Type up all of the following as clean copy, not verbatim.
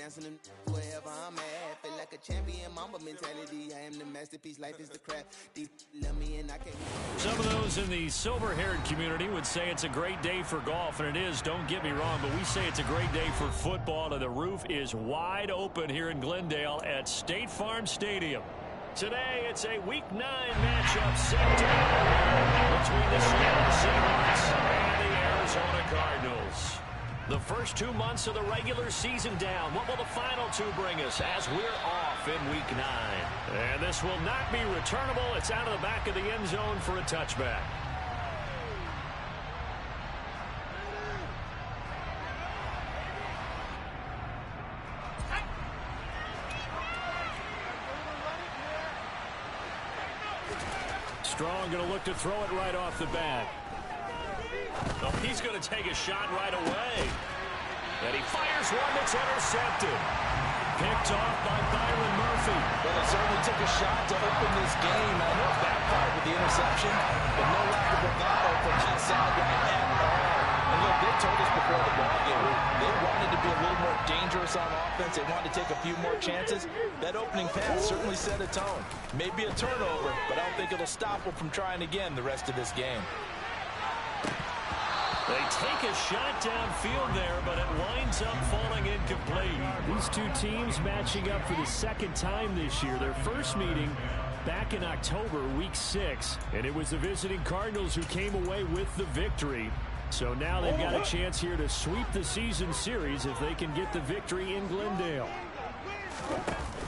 dancing and wherever I'm at. Feel like a champion, mamba mentality. I am the masterpiece, life is the craft. Deep love me and I can't. Some of those in the silver-haired community would say it's a great day for golf, and it is, don't get me wrong, but we say it's a great day for football, and the roof is wide open here in Glendale at State Farm Stadium. Today, it's a Week 9 matchup set between the Seattle Seahawks and the Arizona Cardinals. The first 2 months of the regular season down. What will the final 2 bring us as we're off in Week 9? And this will not be returnable. It's out of the back of the end zone for a touchback. Strong going to look to throw it right off the bat. Oh, he's going to take a shot right away. And he fires one that's intercepted. Picked off by Byron Murphy. Well, it certainly took a shot to open this game. I know it backfired with the interception, but no lack of bravado from that sideline at all. And look, they told us before the ball game, they wanted to be a little more dangerous on offense. They wanted to take a few more chances. That opening pass certainly set a tone. Maybe a turnover, but I don't think it'll stop them from trying again the rest of this game. They take a shot downfield there, but it winds up falling incomplete. These two teams matching up for the second time this year. Their first meeting back in October, Week 6. And it was the visiting Cardinals who came away with the victory. So now they've got a chance here to sweep the season series if they can get the victory in Glendale.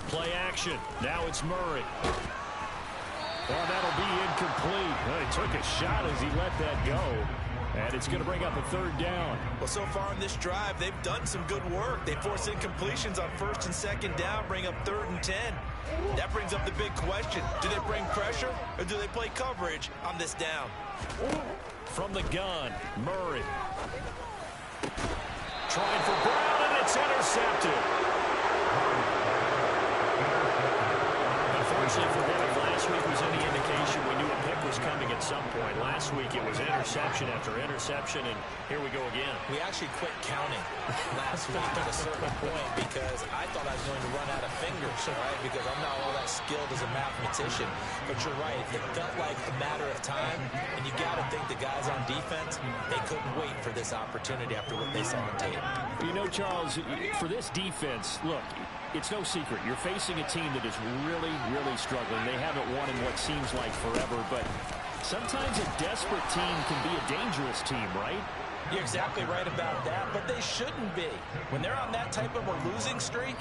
Play action. Now it's Murray. Oh, that'll be incomplete. Well, he took a shot as he let that go. And it's going to bring up a third down. Well, so far in this drive, they've done some good work. They force incompletions on first and second down, bring up 3rd and 10. That brings up the big question. Do they bring pressure or do they play coverage on this down? From the gun, Murray. Trying for Brown, and it's intercepted. Unfortunately for him, if last week was any indication, we knew a pick was coming at some point. Last week it was interception after interception, and here we go again. We actually quit counting last week at a certain point because I thought I was going to run out of fingers, right? Because I'm not all that skilled as a mathematician. But you're right, it felt like a matter of time, and you got to think the guys on defense, they couldn't wait for this opportunity after what they saw on tape. You know, Charles, for this defense, look, it's no secret. You're facing a team that is really, really struggling. They haven't won in what seems like forever, but sometimes a desperate team can be a dangerous team, right? You're exactly right about that, but they shouldn't be. When they're on that type of a losing streak,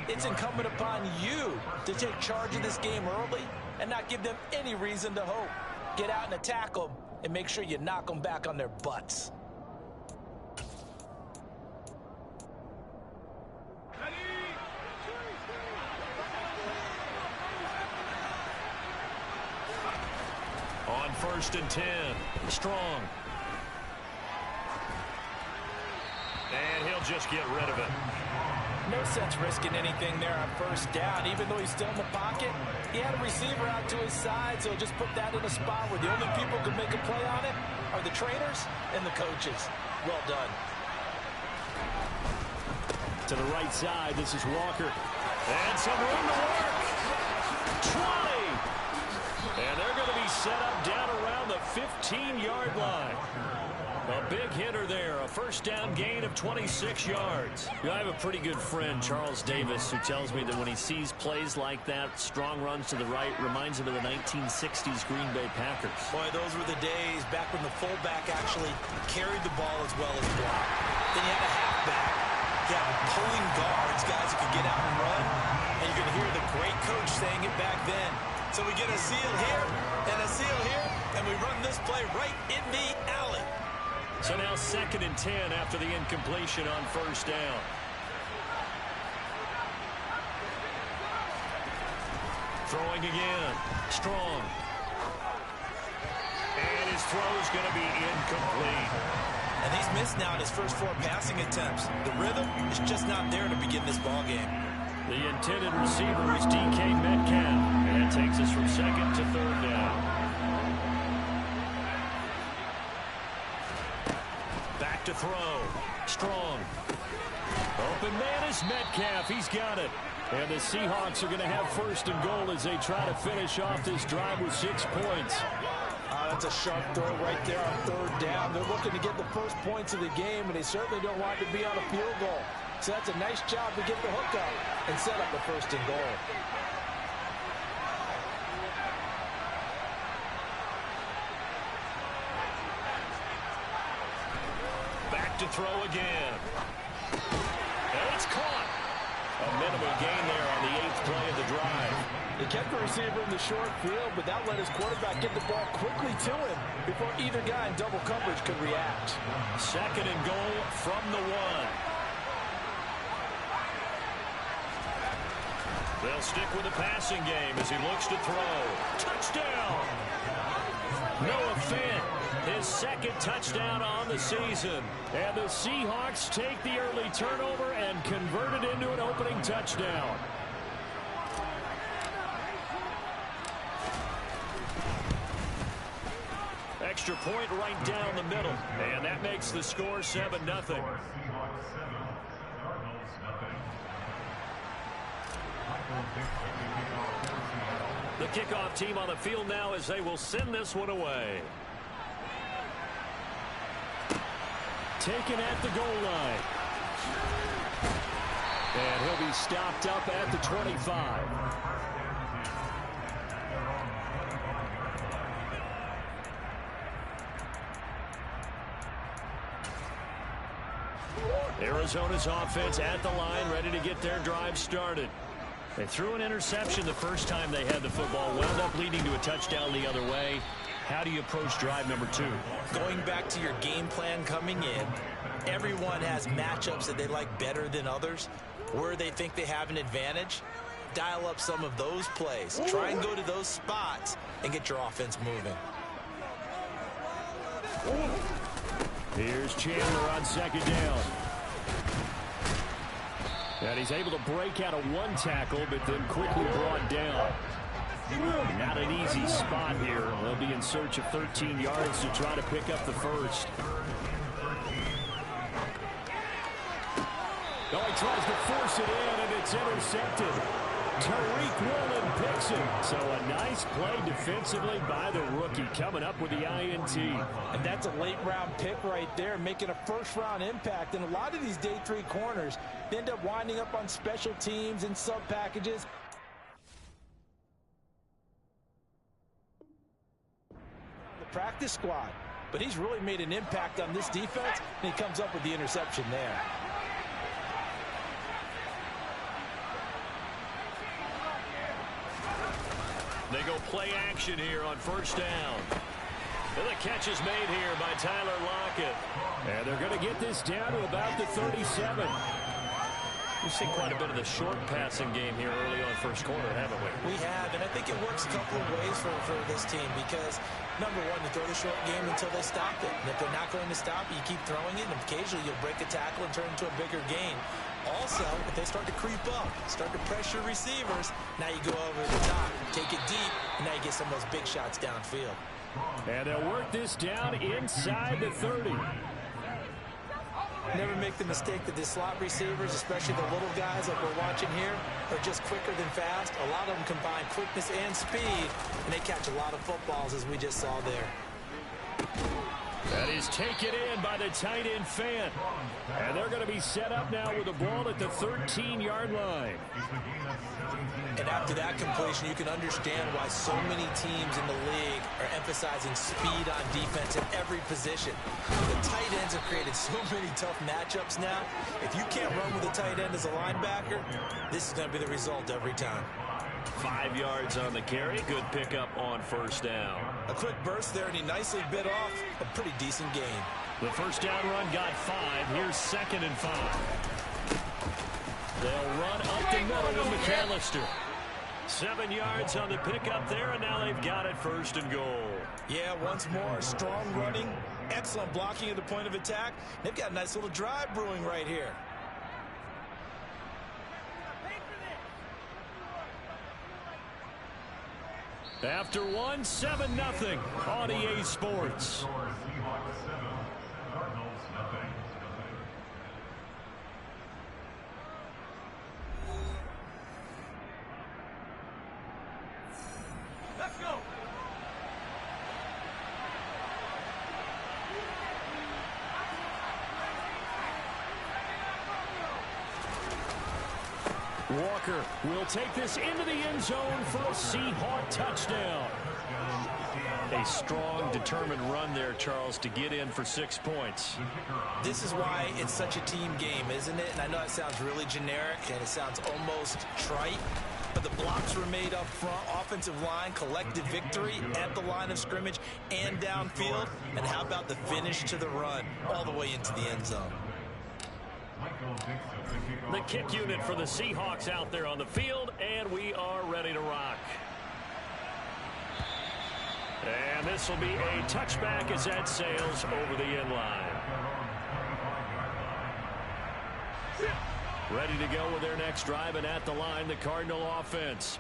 it's incumbent upon you to take charge of this game early and not give them any reason to hope. Get out and attack them and make sure you knock them back on their butts. On 1st and 10, Strong. And he'll just get rid of it. No sense risking anything there on first down. Even though he's still in the pocket, he had a receiver out to his side, so just put that in a spot where the only people who can make a play on it are the trainers and the coaches. Well done. To the right side, this is Walker. And some room to work. 20. And they're going to be set up down around the 15-yard line. A big hitter there, a first down gain of 26 yards. I have a pretty good friend, Charles Davis, who tells me that when he sees plays like that, strong runs to the right, reminds him of the 1960s Green Bay Packers. Boy, those were the days back when the fullback actually carried the ball as well as blocked. Then you had a halfback. You had pulling guards, guys who could get out and run. And you could hear the great coach saying it back then. So we get a seal here and a seal here, and we run this play right in the alley. So now 2nd and 10 after the incompletion on first down. Throwing again. Strong. And his throw's going to be incomplete. And he's missed now in his first 4 passing attempts. The rhythm is just not there to begin this ball game. The intended receiver is DK Metcalf. And that takes us from 2nd to 3rd down. Back to throw. Strong. Open open man is Metcalf. He's got it. And the Seahawks are going to have first and goal as they try to finish off this drive with 6 points. That's a sharp throw right there on third down. They're looking to get the first points of the game, and they certainly don't want to be on a field goal. So that's a nice job to get the hook up and set up the first and goal. Back to throw again. And it's caught. A minimal gain there on the 8th play of the drive. They kept the receiver in the short field, but that let his quarterback get the ball quickly to him before either guy in double coverage could react. Second and goal from the 1. They'll stick with the passing game as he looks to throw. Touchdown! Noah Fant, his second touchdown on the season. And the Seahawks take the early turnover and convert it into an opening touchdown. Extra point right down the middle. And that makes the score 7-0. The kickoff team on the field now as they will send this one away. Taken at the goal line. And he'll be stopped up at the 25. Arizona's offense at the line, ready to get their drive started. They threw an interception the first time they had the football, wound up leading to a touchdown the other way. How do you approach drive number 2? Going back to your game plan coming in, everyone has matchups that they like better than others. Where they think they have an advantage, dial up some of those plays. Try and go to those spots and get your offense moving. Here's Chandler on second down. And he's able to break out of one tackle, but then quickly brought down. Not an easy spot here. They'll be in search of 13 yards to try to pick up the first. Oh, he tries to force it in, and it's intercepted. Tariq Woolen picks him. So a nice play defensively by the rookie, coming up with the INT. And that's a late-round pick right there, making a first-round impact. And a lot of these day 3 corners end up winding up on special teams and sub-packages. The practice squad. But he's really made an impact on this defense, and he comes up with the interception there. They go play action here on first down. And the catch is made here by Tyler Lockett. And they're going to get this down to about the 37. We've seen quite a bit of the short passing game here early on first quarter, haven't we? We have, and I think it works a couple of ways for this team because, number one, you throw the short game until they stop it. And if they're not going to stop it, you keep throwing it, and occasionally you'll break a tackle and turn it into a bigger gain. Also, if they start to creep up, start to pressure receivers, now you go over the top, take it deep, and now you get some of those big shots downfield. And they'll work this down inside the 30. Never make the mistake that the slot receivers, especially the little guys like we're watching here, are just quicker than fast. A lot of them combine quickness and speed, and they catch a lot of footballs, as we just saw there. That is taken in by the tight end Fant. And they're going to be set up now with the ball at the 13-yard line. And after that completion, you can understand why so many teams in the league are emphasizing speed on defense at every position. The tight ends have created so many tough matchups now. If you can't run with a tight end as a linebacker, this is going to be the result every time. 5 yards on the carry. Good pickup on first down. A quick burst there, and he nicely bit off a pretty decent gain. The first down run got 5. Here's 2nd and 5. They'll run up the middle with McAllister. 7 yards on the pickup there, and now they've got it first and goal. Yeah, once more, strong running, excellent blocking at the point of attack. They've got a nice little drive brewing right here. After one, 7-0 on EA Sports. Walker will take this into the end zone for a Seahawk touchdown. A strong, determined run there, Charles, to get in for 6 points. This is why it's such a team game, isn't it? And I know it sounds really generic and it sounds almost trite, but the blocks were made up front, offensive line, collective victory at the line of scrimmage and downfield. And how about the finish to the run all the way into the end zone? The kick unit for the Seahawks out there on the field, and we are ready to rock. And this will be a touchback as that sails over the end line. Ready to go with their next drive, and at the line, the Cardinal offense.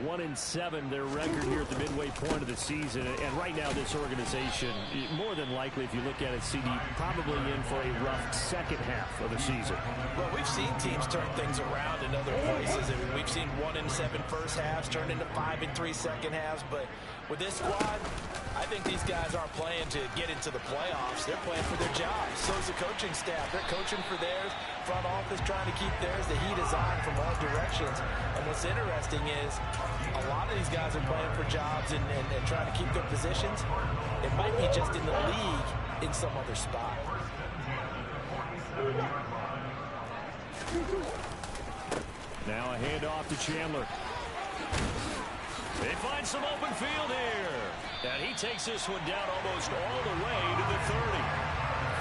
1-7, their record here at the midway point of the season. And right now, this organization, more than likely, if you look at it, CD, probably in for a rough second half of the season. Well, we've seen teams turn things around in other places. I mean, we've seen 1-7 first halves turn into 5-3 second halves. But with this squad, I think these guys aren't playing to get into the playoffs. They're playing for their jobs. So is the coaching staff. They're coaching for theirs. Front office trying to keep theirs. The heat is on from all directions. And what's interesting is a lot of these guys are playing for jobs and trying to keep their positions. It might be just in the league in some other spot. Now a handoff to Chandler. They find some open field here. And he takes this one down almost all the way to the 30.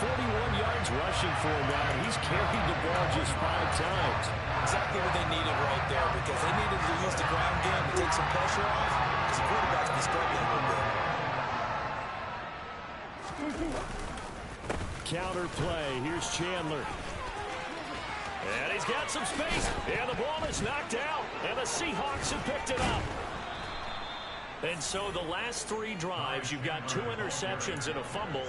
41 yards rushing for him now. He's carried the ball just 5 times. Exactly what they needed right there, because they needed to use the ground game to take some pressure off, because the quarterback's been struggling a little bit. Counter play. Here's Chandler. And he's got some space. And the ball is knocked out. And the Seahawks have picked it up. And so the last 3 drives, you've got 2 interceptions and a fumble.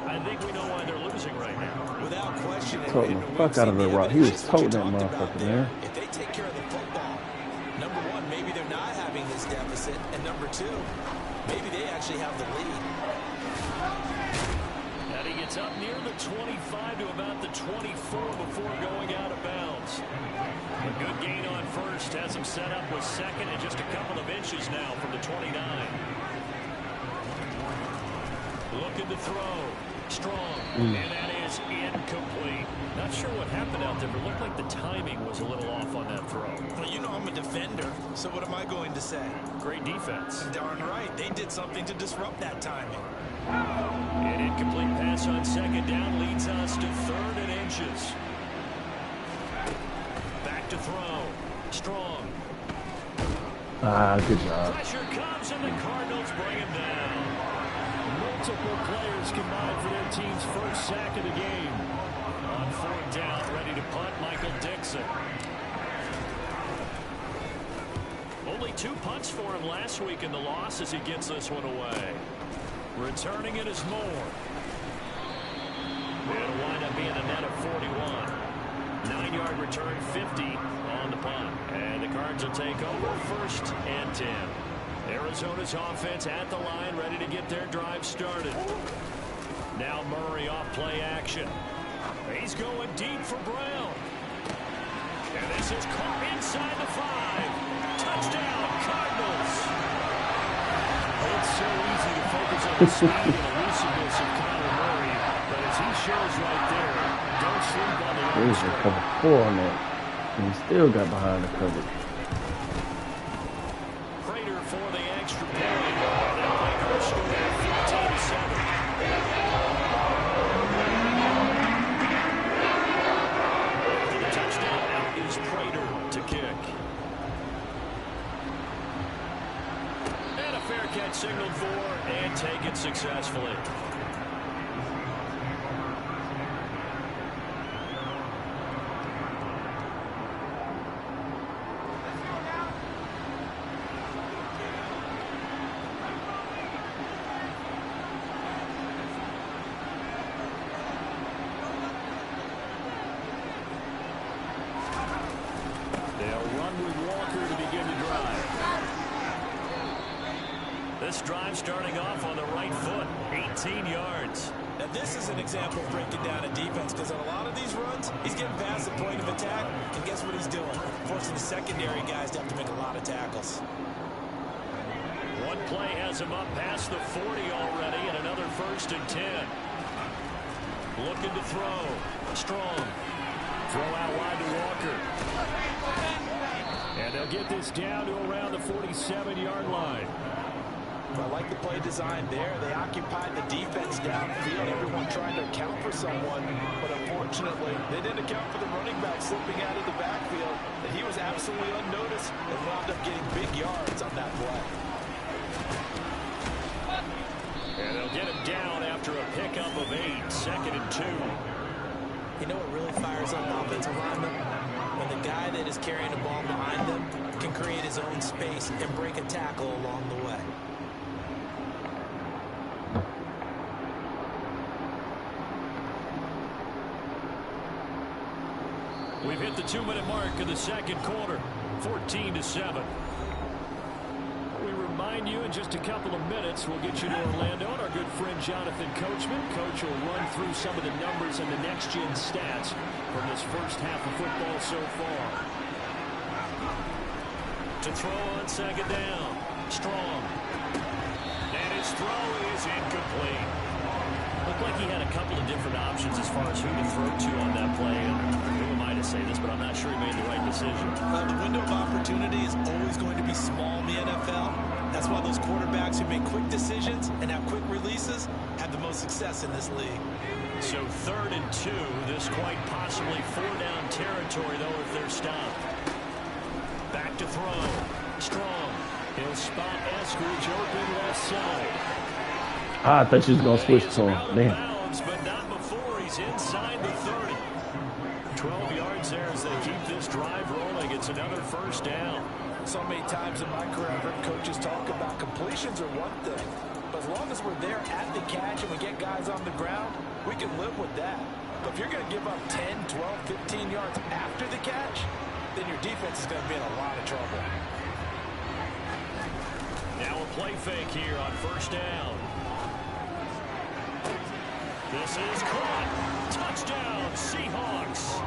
I think we know why they're losing right now. Without question. Toting the fuck out of the rock. He was toting that motherfucker, man. If they take care of the football, number one, maybe they're not having this deficit. And number two, maybe they actually have the lead. And he gets up near the 25 to about the 24 before going out of bounds. A good gain on first. Has him set up with second and just a couple of inches now from the 29. Looking to throw. Strong. And that is incomplete. Not sure what happened out there, but it looked like the timing was a little off on that throw. Well, you know I'm a defender, so what am I going to say? Great defense. Darn right. They did something to disrupt that timing. An incomplete pass on second down leads us to 3rd and inches. Back to throw. Strong. Good job. Pressure comes and the Cardinals bring him down. Multiple players combined for their team's first sack of the game. On 4th down, ready to punt, Michael Dixon. Only 2 punts for him last week in the loss as he gets this one away. Returning it is Moore. It'll wind up being a net of 41. 9-yard return, 50 on the punt. And the Cards will take over 1st and 10. Arizona's offense at the line, ready to get their drive started. Now Murray off play action. He's going deep for Brown. And this is caught inside the 5. Touchdown, Cardinals. It's so easy to focus on the speed and elusiveness of Kyler Murray, but as he shows right there, don't sleep on the There's a cover 4 on that. And he still got behind the coverage. Prater for the extra point. They'll make our score 15-7. For the touchdown, out is Prater to kick. And a fair catch signaled for and taken successfully. This drive starting off on the right foot, 18 yards. Now this is an example of breaking down a defense, because on a lot of these runs, he's getting past the point of attack, and guess what he's doing? forcing the secondary guys to have to make a lot of tackles. One play has him up past the 40 already, and another 1st and 10. Looking to throw. Strong. Throw out wide to Walker. And they'll get this down to around the 47-yard line. I like the play design there. They occupied the defense downfield, everyone trying to account for someone, but unfortunately, they didn't account for the running back slipping out of the backfield. And he was absolutely unnoticed and wound up getting big yards on that play. And they'll get him down after a pickup of 8, 2nd and 2. You know what really fires up offensive linemen? When the guy that is carrying the ball behind them can create his own space and break a tackle along the way. We've hit the 2-minute mark of the second quarter, 14-7. We remind you in just a couple of minutes, we'll get you to Orlando and our good friend Jonathan Coachman. Coach will run through some of the numbers and the next-gen stats from this first half of football so far. To throw on 2nd down. Strong. And his throw is incomplete. Looked like he had a couple of different options as far as who to throw to on that play. And who am I to say this, but I'm not sure he made the right decision. Well, the window of opportunity is always going to be small in the NFL. That's why those quarterbacks who make quick decisions and have quick releases have the most success in this league. So 3rd and 2. This quite possibly 4-down territory, though, if they're stopped. Back to throw. Strong. He'll spot Eskridge open left side. I thought you was going to switch to him. Damn. Bounds, but not before he's inside the 30. 12 yards there as they keep this drive rolling. It's another 1st down. So many times in my career, I've heard coaches talk about completions are one thing. But as long as we're there at the catch and we get guys on the ground, we can live with that. But if you're going to give up 10, 12, 15 yards after the catch, then your defense is going to be in a lot of trouble. Now a play fake here on 1st down. This is caught. Touchdown, Seahawks.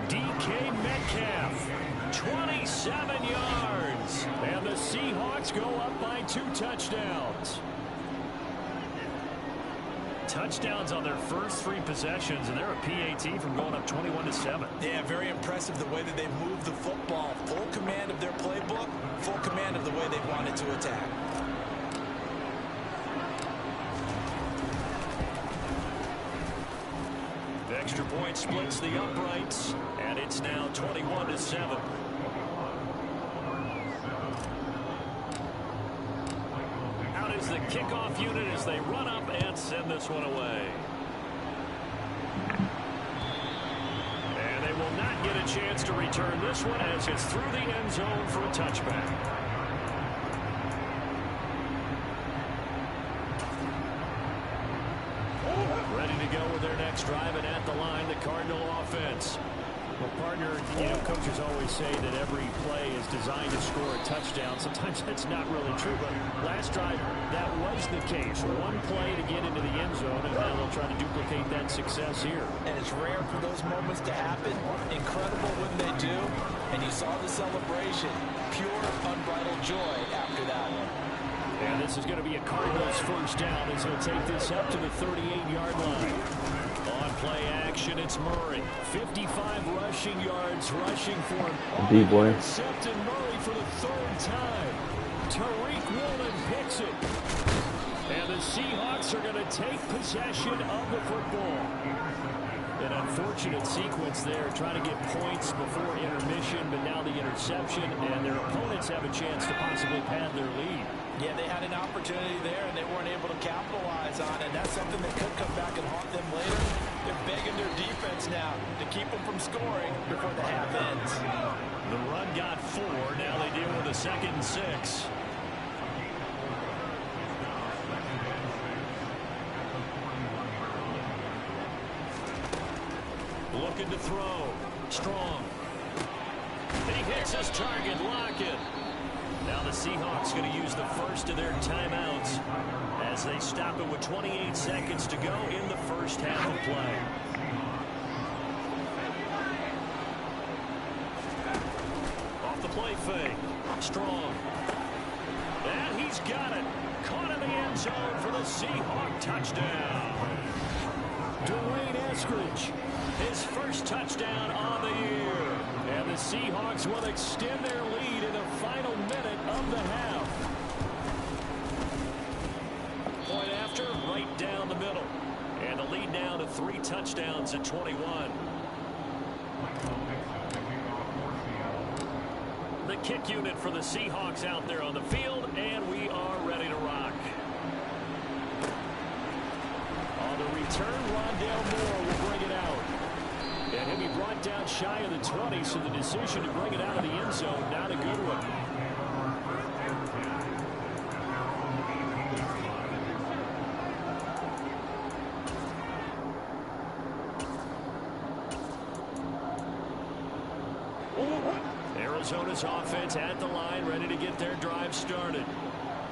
DK Metcalf, 27 yards. And the Seahawks go up by 2 touchdowns. Touchdowns on their first 3 possessions, and they're a PAT from going up 21-7. Yeah, very impressive the way that they moved the football. Full command of their playbook, full command of the way they wanted to attack. Extra point splits the uprights, and it's now 21-7. Out is the kickoff unit as they run up and send this one away. And they will not get a chance to return this one as it's through the end zone for a touchback. Ready to go with their next drive, and at the line, the Cardinal offense. Well, partner, coaches always say that every play is designed to score a touchdown. Sometimes that's not really true, but last drive, that was the case. One play to get into the end zone, and now they'll try to duplicate that success here. And it's rare for those moments to happen. Incredible when they do. And you saw the celebration. Pure, unbridled joy after that one. And this is going to be a Cardinals 1st down as they'll take this up to the 38-yard line. On play action, it's Murray. 55 rushing yards rushing for him. D-boy. Intercepted Murray for the 3rd time. Tariq Woolen picks it. And the Seahawks are going to take possession of the football. An unfortunate sequence there, trying to get points before intermission, but now the interception, and their opponents have a chance to possibly pad their lead. Yeah, they had an opportunity there, and they weren't able to capitalize on it. That's something that could come back and haunt them later. They're begging their defense now to keep them from scoring before the half ends. The run got 4. Now they deal with a 2nd and 6. Looking to throw. Strong. He hits his target. Lockett. Now the Seahawks going to use the first of their timeouts as they stop it with 28 seconds to go in the first half of play. the play fake. Strong. And he's got it. Caught in the end zone for the Seahawk touchdown. Dwayne Eskridge, His first touchdown on the year. and the Seahawks will extend their lead in the final minute of the half. Point after, right down the middle. And the lead now to 3 touchdowns at 21. The kick unit for the Seahawks out there on the field, and we are ready to rock. On the return, Rondale Moore will bring it out. And he'll be brought down shy of the 20, so the decision to bring it out of the end zone, not a good one. Arizona's offense at the line, ready to get their drive started.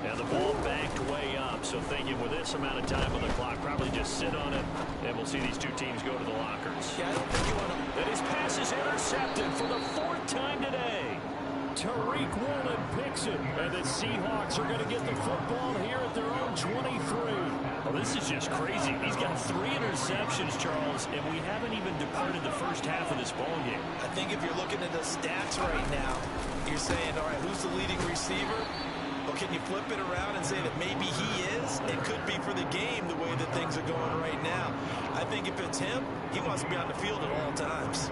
Now the ball backed way up, so thinking with this amount of time on the clock, probably just sit on it, and we'll see these two teams go to the lockers. Yeah, I don't think you want to. And his pass is intercepted for the 4th time today. Tariq Woolen picks it, and the Seahawks are going to get the football here at their own 23. Well, this is just crazy. He's got 3 interceptions, Charles, and we haven't even departed the first half of this ballgame. I think if you're looking at the stats right now, you're saying, all right, who's the leading receiver? Well, can you flip it around and say that maybe he is? It could be for the game the way that things are going right now. I think if it's him, he wants to be on the field at all times.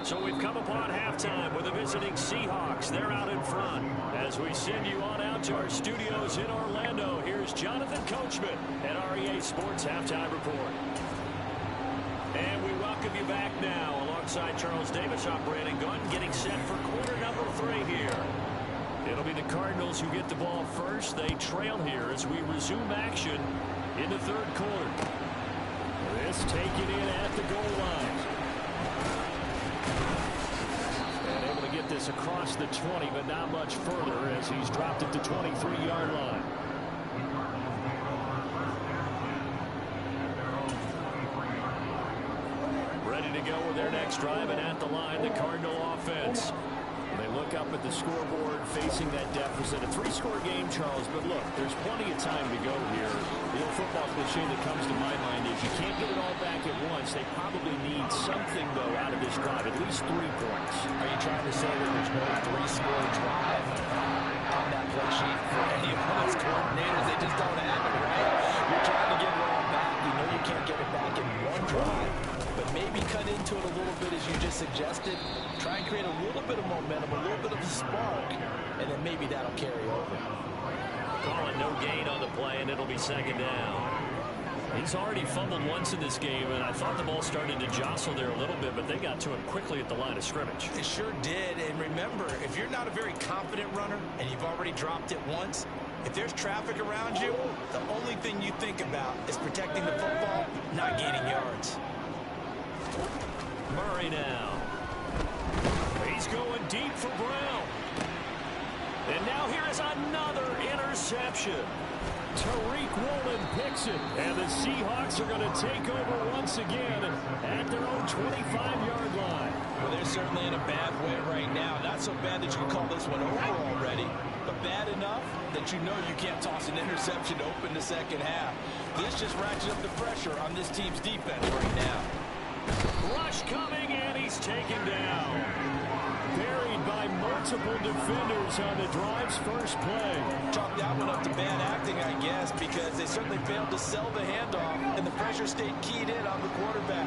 So we've come upon halftime with the visiting Seahawks. They're out in front. As we send you on out to our studios in Orlando, here's Jonathan Coachman at REA Sports Halftime Report. And we welcome you back now alongside Charles Davis operating gun, getting set for quarter number 3 here. It'll be the Cardinals who get the ball first. They trail here as we resume action in the 3rd quarter. This taken in at the goal line. And able to get this across the 20, but not much further as he's dropped it to 23-yard line. Ready to go with their next drive, and at the line, the Cardinal offense. They look up at the scoreboard facing that deficit. A 3-score game, Charles, but look, there's plenty of time to go here. The old football cliche that comes to my mind is you can't get it all back at once. They probably need something, though, out of this drive, at least 3 points. Are you trying to say that there's no 3-score drive on that play sheet for any of those coordinators? They just don't have it, right? You're trying to get it all back. You know you can't get it back in one drive, but maybe cut into it a little bit as you just suggested. Try and create a little bit of momentum, a little bit of a spark, and then maybe that'll carry over. Calling no gain on the play, and it'll be 2nd down. He's already fumbled once in this game, and I thought the ball started to jostle there a little bit, but they got to him quickly at the line of scrimmage. It sure did, and remember, if you're not a very confident runner and you've already dropped it once, if there's traffic around you, the only thing you think about is protecting the football, not gaining yards. Murray now. He's going deep for Brown. And now here is another interception. Tariq Woolen picks it, and the Seahawks are going to take over once again at their own 25-yard line. Well, they're certainly in a bad way right now. Not so bad that you can call this one over already, but bad enough that you know you can't toss an interception to open the 2nd half. This just ratchets up the pressure on this team's defense right now. Rush coming, and he's taken down. Buried by multiple defenders on the drive's first play. Chalk that one up to bad acting, I guess, because they certainly failed to sell the handoff, and the pressure stayed keyed in on the quarterback.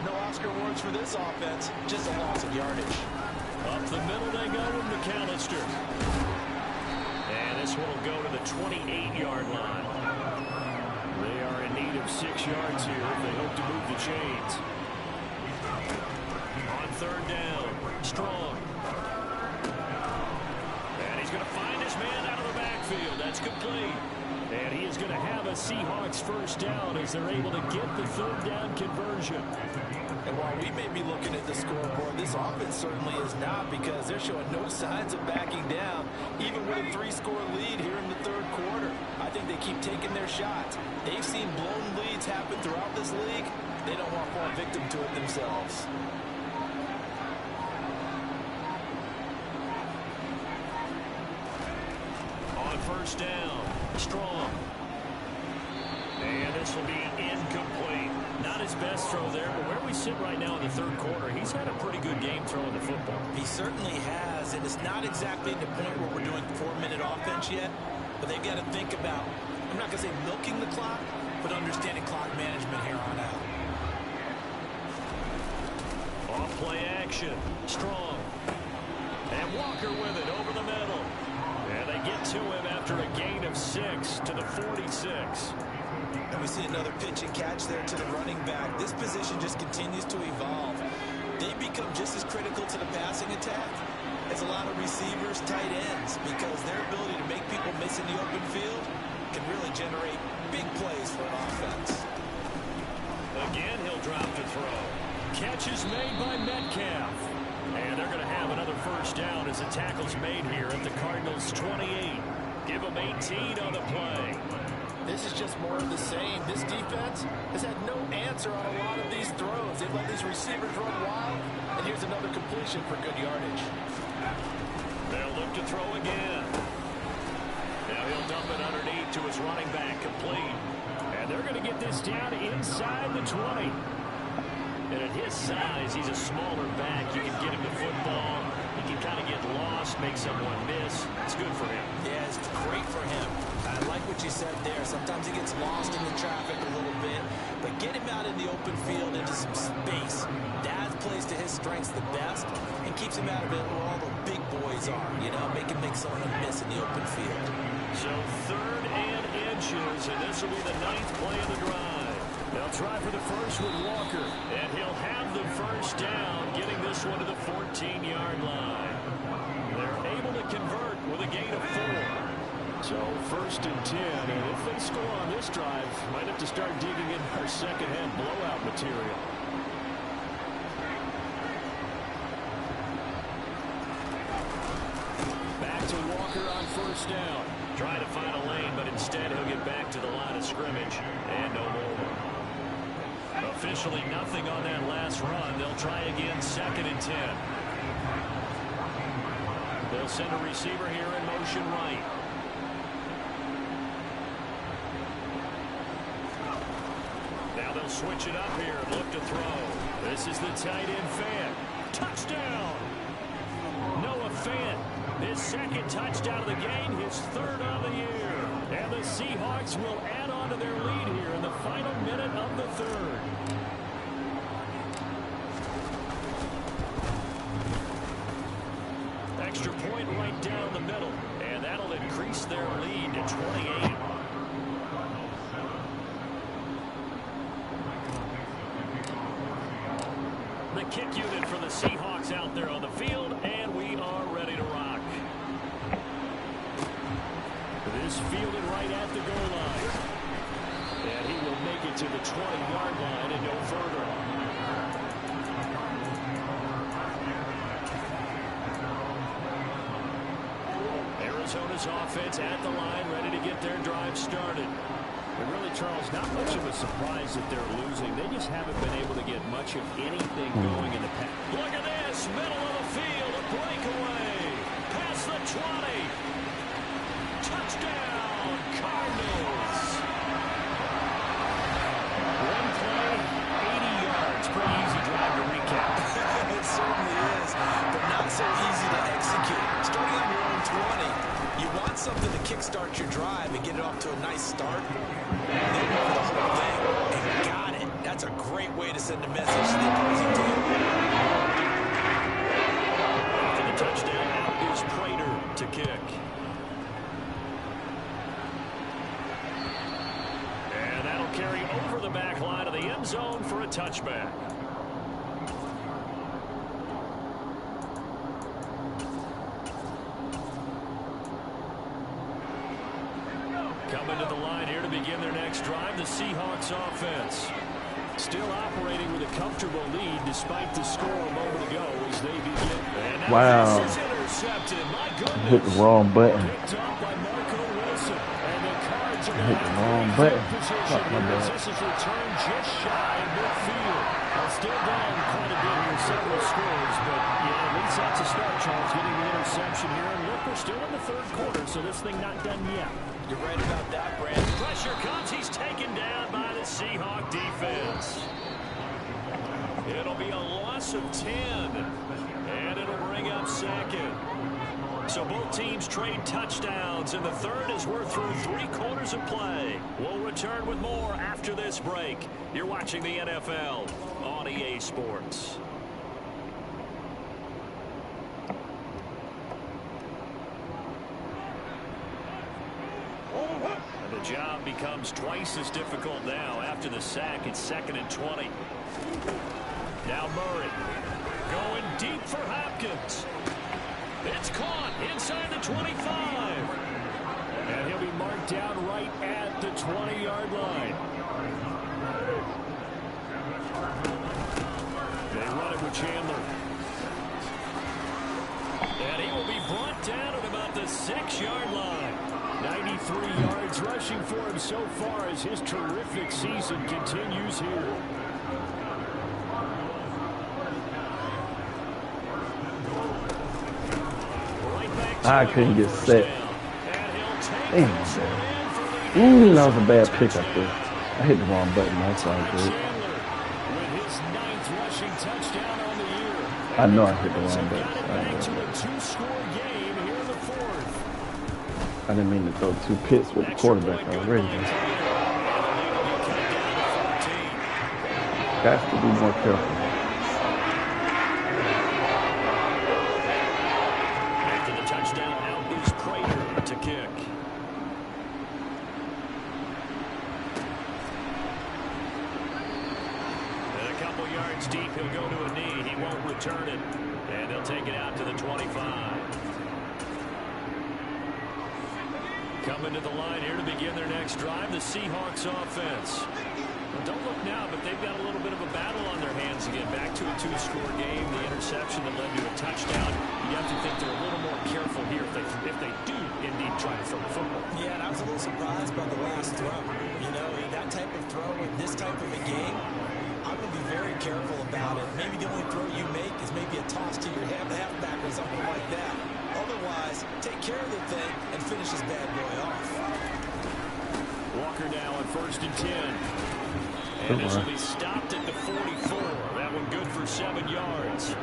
No Oscar awards for this offense, just a loss of yardage. Up the middle they go with McAllister. And this one will go to the 28-yard line. They are in need of 6 yards here if they hope to move the chains. On 3rd down, Strong. And he's going to find his man out of the backfield. That's complete. And he is going to have a Seahawks first down as they're able to get the 3rd down conversion. And while we may be looking at the scoreboard, this offense certainly is not, because they're showing no signs of backing down, even with a 3-score lead here in the 3rd quarter. I think they keep taking their shots. They've seen blown leads athletes happen throughout this league, they don't want to fall victim to it themselves. On first down, Strong. And this will be incomplete. Not his best throw there, but where we sit right now in the third quarter, he's had a pretty good game throwing the football. He certainly has, and it's not exactly the point where we're doing 4-minute offense yet, but they've got to think about, I'm not going to say milking the clock, but understanding clock management here on out. Off play action, Strong. And Walker with it over the middle. And they get to him after a gain of 6 to the 46. And we see another pitch and catch there to the running back. This position just continues to evolve. They become just as critical to the passing attack as a lot of receivers, tight ends, because their ability to make people miss in the open field can really generate big plays for an offense. Again, he'll drop to throw. Catch is made by Metcalf. And they're going to have another first down as the tackle's made here at the Cardinals' 28. Give them 18 on the play. This is just more of the same. This defense has had no answer on a lot of these throws. They've let these receivers run wild, and here's another completion for good yardage. They'll look to throw again. Now he'll dump it underneath to his running back, complete. And they're going to get this down inside the 20. And at his size, he's a smaller back. You can get him the football. He can kind of get lost, make someone miss. It's good for him. Yeah, it's great for him. I like what you said there. Sometimes he gets lost in the traffic a little bit, but get him out in the open field into some space. That plays to his strengths the best and keeps him out of it where all the big boys are, you know, make someone miss in the open field. So 3rd and inches, and this will be the 9th play of the drive. They'll try for the first with Walker, and he'll have the first down, getting this one to the 14-yard line. They're able to convert with a gain of 4. So 1st and 10, and if they score on this drive, might have to start digging in our second-half blowout material. Back to Walker on first down. Trying to find a lane, but instead he'll get back to the line of scrimmage, and no more. Officially nothing on that last run. They'll try again 2nd and 10. They'll send a receiver here in motion right. Now they'll switch it up here and look to throw. This is the tight end Fant. Touchdown! Noah Fant, his 2nd touchdown of the game, his 3rd of the year. And the Seahawks will add on to their lead here in the final minute of the 3rd. Extra point right down the middle, and that'll increase their lead to 28. The kick unit for the Seahawks out there on the field, and we are ready to rock. This fielded right at the goal line. And he will make it to the 20-yard line and no further. Arizona's offense at the line, ready to get their drive started. And really, Charles, not much of a surprise that they're losing. They just haven't been able to get much of anything going in the past. Look at this, middle of the field, a breakaway. Past the 20. Touchdown, Cardinals. One play, 80 yards. Pretty easy drive to recap. It certainly is, but not so easy to execute. Starting on your own 20, you want something to kickstart your drive and get it off to a nice start. They won the whole thing and got it. That's a great way to send a message to the opposing team. After the touchdown, now is Prater to kick. And that'll carry over the back line of the end zone for a touchback. Coming to the line here to begin their next drive, the Seahawks offense. Still operating with a comfortable lead despite the score a moment ago as they begin. And wow. This is intercepted. My goodness. Hit the wrong button. Picked off by Marco Wilson. And the Cards are hit the wrong button. Fuck my bad. This is returned just shy of midfield. Still down quite a bit here, several scores, but yeah, at least that's a start, Charles, getting the interception here. And look, we're still in the third quarter, so this thing not done yet. You're right about that, Brand. Pressure comes. He's taken down by the Seahawk defense. It'll be a loss of 10, and it'll bring up second. So both teams trade touchdowns, and the third as we're through 3 quarters of play. We'll return with more after this break. You're watching the NFL on EA Sports. And the job becomes twice as difficult now. After the sack, it's 2nd and 20. Now Murray going deep for Hopkins. It's caught inside the 25. And he'll be marked down right at the 20-yard line. They run it with Chandler. And he will be brought down at about the 6-yard line. 93 yards rushing for him so far as his terrific season continues here. I couldn't get set. Damn, man. That was a bad pick up there. I hit the wrong button. That's all good. I know I hit the wrong button. I didn't mean to throw 2 picks with the quarterback already. Got to be more careful. Deep, he'll go to a knee. He won't return it, and they'll take it out to the 25. Coming to the line here to begin their next drive, the Seahawks offense. Well, don't look now, but they've got a little bit of a battle on their hands again. Back to a 2-score game. The interception that led to a touchdown. You have to think they're a little more careful here if they do indeed try to throw the football. Yeah, and I was a little surprised by the last throw. You know, that type of throw in this type of a game, I'm going to be very careful about it. Maybe the only throw you make is maybe a toss to your halfback or something like that. Otherwise, take care of the thing and finish this bad boy off. Walker now on 1st and 10. And this will be stopped at the 44. That one good for 7 yards.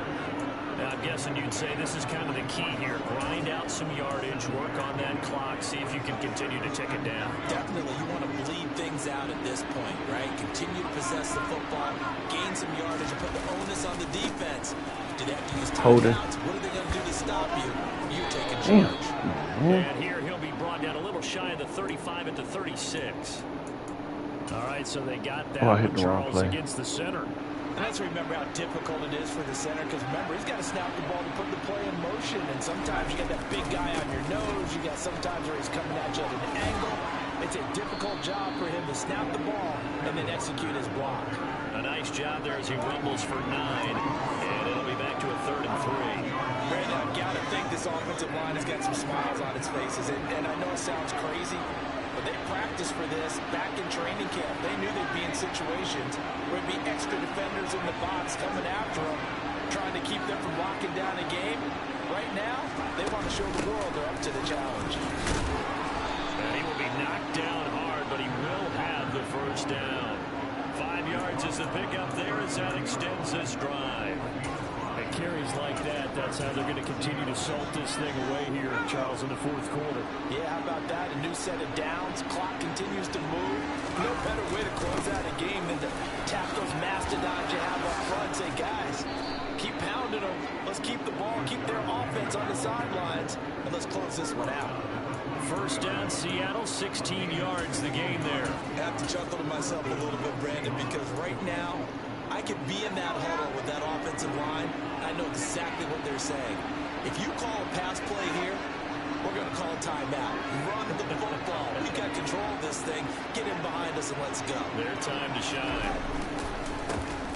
Now, I'm guessing you'd say this is kind of the key here. Grind out some yardage, work on that clock, see if you can continue to tick it down. Definitely, you want to bleed things out at this point, right? Continue to possess the football, gain some yardage, and put the onus on the defense. Do they have to use timeouts? What are they going to do to stop you? You're taking charge. And here he'll be brought down a little shy of the 35 at the 36. All right, so they got that one, Charles, against the center. And let's remember how difficult it is for the center, because remember, he's got to snap the ball to put the play in motion, and sometimes you got that big guy on your nose, you got sometimes where he's coming at you at an angle. It's a difficult job for him to snap the ball and then execute his block. A nice job there as he rumbles for 9, and it'll be back to a 3rd and 3. Brandon, I've got to think this offensive line has got some smiles on its faces, and I know it sounds crazy, but they practiced for this back in training camp. They knew they'd be in situations where there'd be extra defenders in the box coming after them, trying to keep them from locking down a game. Right now, they want to show the world they're up to the challenge. And he will be knocked down hard, but he will have the 1st down. 5 yards is the pickup there as that extends this drive. And carries like that, that's how they're going to continue to salt this thing away here, Charles, in the 4th quarter. Yeah, how about that? A new set of downs. Clock continues to move. No better way to close out a game than to tap those mastodons you have up front. Say, guys, keep pounding them. Let's keep the ball, keep their offense on the sidelines, and let's close this one out. 1st down, Seattle, 16 yards the game there. I have to chuckle to myself a little bit, Brandon, because right now, I could be in that huddle with that offensive line. I know exactly what they're saying. If you call a pass play here, we're going to call a timeout. Run the football. We got control of this thing. Get in behind us and let's go. Their time to shine.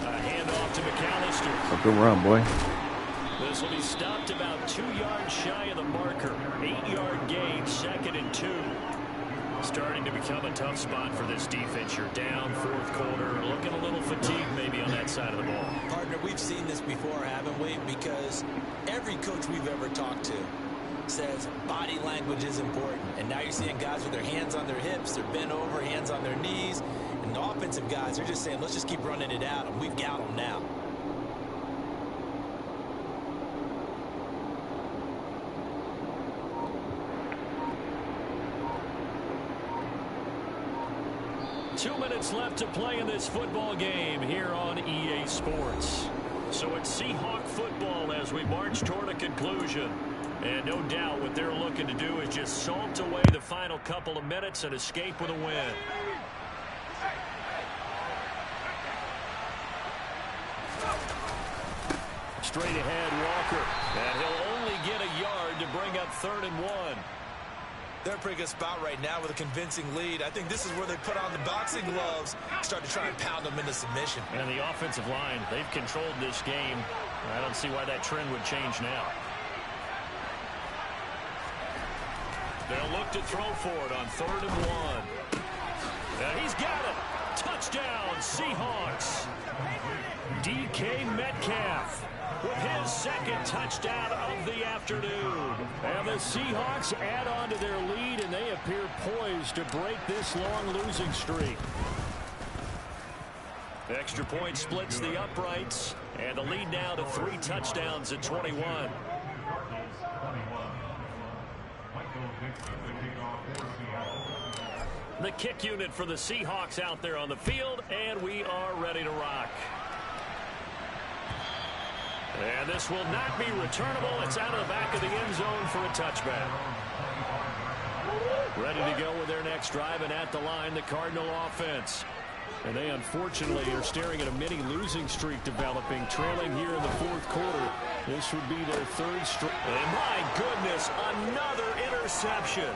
A handoff to McAllister. A good run, boy. This will be stopped about 2 yards shy of the marker. 8-yard gain, 2nd and 2. Starting to become a tough spot for this defense. You're down, fourth quarter, looking a little fatigued maybe on that side of the ball. Partner, we've seen this before, haven't we? Because every coach we've ever talked to says body language is important. And now you're seeing guys with their hands on their hips, they're bent over, hands on their knees. And the offensive guys are just saying, let's just keep running it out, and we've got them now. Two minutes left to play in this football game here on EA Sports. So it's Seahawk football as we march toward a conclusion. And no doubt what they're looking to do is just salt away the final couple of minutes and escape with a win. Straight ahead, Walker. And he'll only get a yard to bring up 3rd and 1. They're in a pretty good spot right now with a convincing lead. I think this is where they put on the boxing gloves, start to try and pound them into submission. And the offensive line, they've controlled this game. I don't see why that trend would change now. They'll look to throw for it on 3rd and 1. And he's got it. Touchdown, Seahawks. DK Metcalf with his second touchdown of the afternoon. And the Seahawks add on to their lead, and they appear poised to break this long losing streak. The extra point splits the uprights, and the lead now to 3 touchdowns at 21. The kick unit for the Seahawks out there on the field, and we are ready to rock. And this will not be returnable. It's out of the back of the end zone for a touchback. Ready to go with their next drive, and at the line, the Cardinal offense. And they unfortunately are staring at a mini losing streak developing, trailing here in the fourth quarter. This would be their 3rd straight. And my goodness, another interception.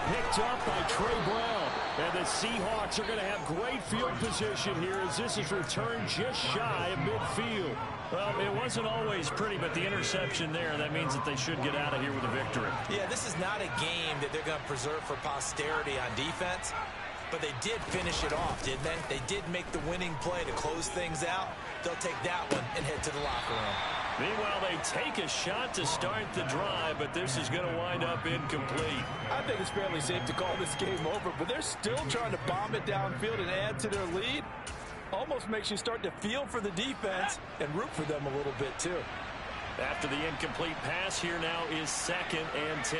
Picked up by Trey Brown. And the Seahawks are going to have great field position here as this is returned just shy of midfield. Well, it wasn't always pretty, but the interception there, that means that they should get out of here with a victory. Yeah, this is not a game that they're going to preserve for posterity on defense, but they did finish it off, didn't they? They did make the winning play to close things out. They'll take that one and head to the locker room. Meanwhile, they take a shot to start the drive, but this is going to wind up incomplete. I think it's fairly safe to call this game over, but they're still trying to bomb it downfield and add to their lead. Almost makes you start to feel for the defense and root for them a little bit, too. After the incomplete pass, here now is 2nd and 10.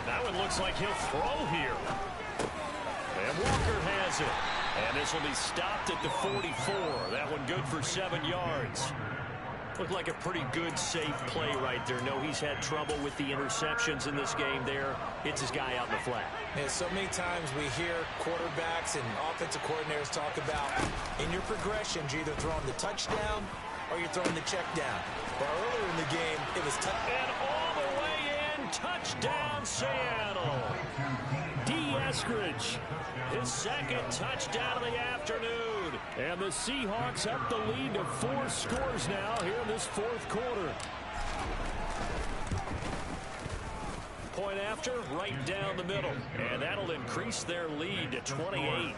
That one looks like he'll throw here. And Walker has it. And this will be stopped at the 44. That one good for 7 yards. Looked like a pretty good, safe play right there. No, he's had trouble with the interceptions in this game there. Hits his guy out in the flat. Yeah, so many times we hear quarterbacks and offensive coordinators talk about in your progressions, you're either throwing the touchdown or you're throwing the check down. But earlier in the game, it was and all the way in, touchdown Seattle. D. Eskridge, his 2nd touchdown of the afternoon. And the Seahawks up the lead to 4 scores now here in this fourth quarter. Point after, right down the middle. And that'll increase their lead to 28.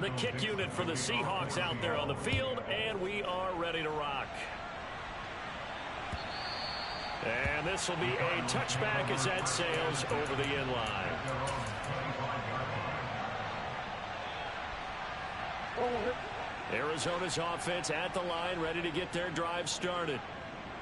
The kick unit for the Seahawks out there on the field, and we are ready to rock. And this will be a touchback as that sails over the end line. Arizona's offense at the line, ready to get their drive started.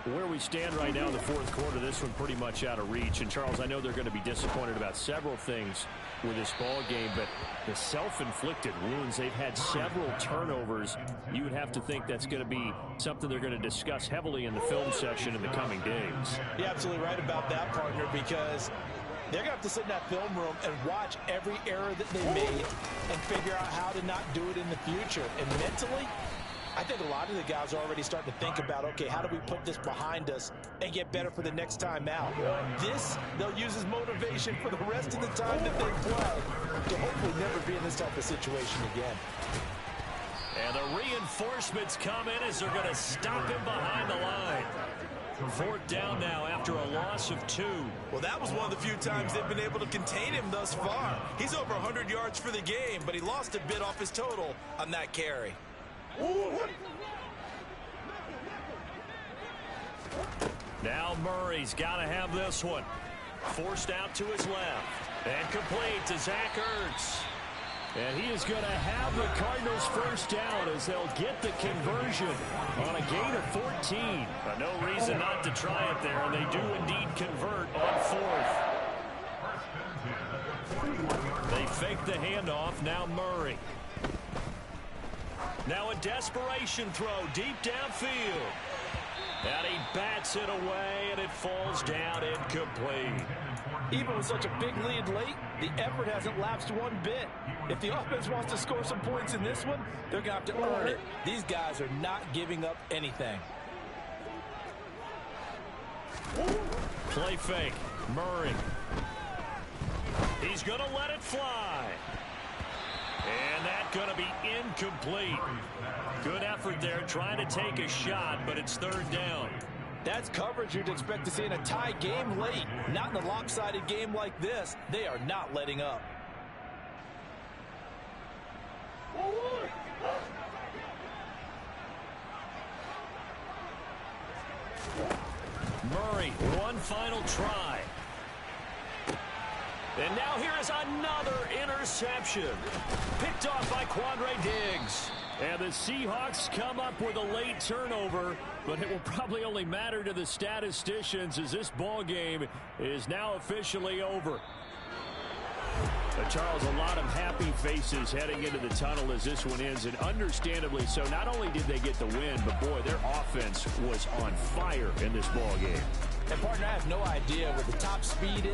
Where we stand right now in the fourth quarter, this one pretty much out of reach. And, Charles, I know they're going to be disappointed about several things with this ball game, but the self-inflicted wounds, they've had several turnovers. You would have to think that's going to be something they're going to discuss heavily in the film session in the coming days. You're absolutely right about that, partner, because they're going to have to sit in that film room and watch every error that they made and figure out how to not do it in the future. And mentally, I think a lot of the guys are already starting to think about, okay, how do we put this behind us and get better for the next time out? This, they'll use as motivation for the rest of the time that they play to hopefully never be in this type of situation again. And the reinforcements come in as they're going to stop him behind the line. 4th down now after a loss of 2. Well, that was one of the few times they've been able to contain him thus far. He's over 100 yards for the game, but he lost a bit off his total on that carry. Now Murray's got to have this one. Forced out to his left. And complete to Zach Ertz. And he is going to have the Cardinals first down as they'll get the conversion on a gain of 14. No reason not to try it there, and they do indeed convert on 4th. They fake the handoff. Now Murray. Now a desperation throw deep downfield. And he bats it away, and it falls down incomplete. Even with such a big lead late, the effort hasn't lapsed one bit. If the offense wants to score some points in this one, they're going to have to earn it. These guys are not giving up anything. Play fake. Murray. He's going to let it fly. And that's going to be incomplete. Good effort there trying to take a shot, but it's 3rd down. That's coverage you'd expect to see in a tie game late. Not in a lopsided game like this. They are not letting up. Murray, one final try. And now here is another interception. Picked off by Quandre Diggs. And the Seahawks come up with a late turnover, but it will probably only matter to the statisticians as this ball game is now officially over. Charles, a lot of happy faces heading into the tunnel as this one ends, and understandably so. Not only did they get the win, but boy, their offense was on fire in this ball game. And partner, I have no idea what the top speed is.